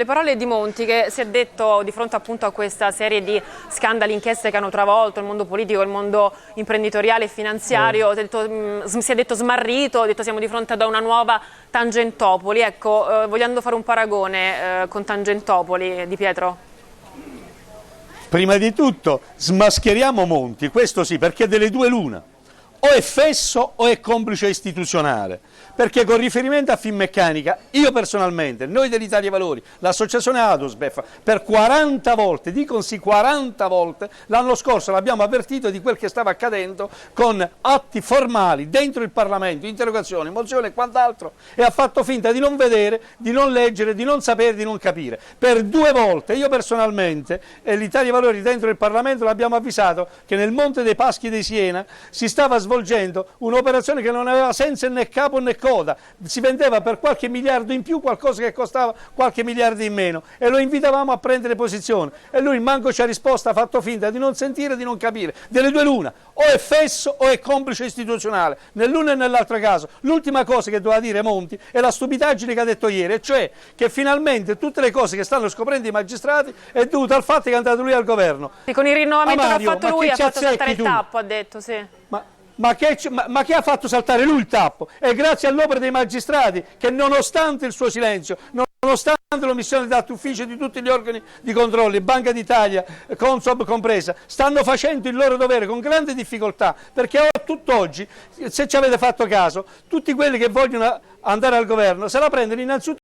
Le parole di Monti, che si è detto di fronte appunto a questa serie di scandali, inchieste che hanno travolto il mondo politico, il mondo imprenditoriale e finanziario, si è detto smarrito, ha detto siamo di fronte ad una nuova Tangentopoli. Ecco, vogliamo fare un paragone con Tangentopoli, Di Pietro? Prima di tutto smascheriamo Monti, questo sì, perché delle due l'una. O è fesso o è complice istituzionale, perché con riferimento a Finmeccanica, io personalmente, noi dell'Italia Valori, l'associazione Adusbef, per 40 volte, dico sì 40 volte, l'anno scorso l'abbiamo avvertito di quel che stava accadendo con atti formali dentro il Parlamento, interrogazioni, mozioni e quant'altro, e ha fatto finta di non vedere, di non leggere, di non sapere, di non capire. Per 2 volte, io personalmente e l'Italia Valori dentro il Parlamento l'abbiamo avvisato che nel Monte dei Paschi di Siena si stava svolgendo un'operazione che non aveva senso né capo né coda, si vendeva per qualche miliardo in più qualcosa che costava qualche miliardo in meno e lo invitavamo a prendere posizione e lui manco ci ha risposto, ha fatto finta di non sentire, di non capire, delle due l'una, o è fesso o è complice istituzionale, nell'uno e nell'altro caso. L'ultima cosa che doveva dire Monti è la stupidaggine che ha detto ieri, e cioè che finalmente tutte le cose che stanno scoprendo i magistrati è dovuto al fatto che è andato lui al governo. E con il rinnovamento che ha fatto lui ha fatto saltare il tappo, ha detto, sì. Ma che ha fatto saltare lui il tappo? È grazie all'opera dei magistrati che, nonostante il suo silenzio, nonostante l'omissione da parte ufficio di tutti gli organi di controllo, Banca d'Italia, Consob compresa, stanno facendo il loro dovere con grande difficoltà, perché tutt'oggi, se ci avete fatto caso, tutti quelli che vogliono andare al governo se la prendono innanzitutto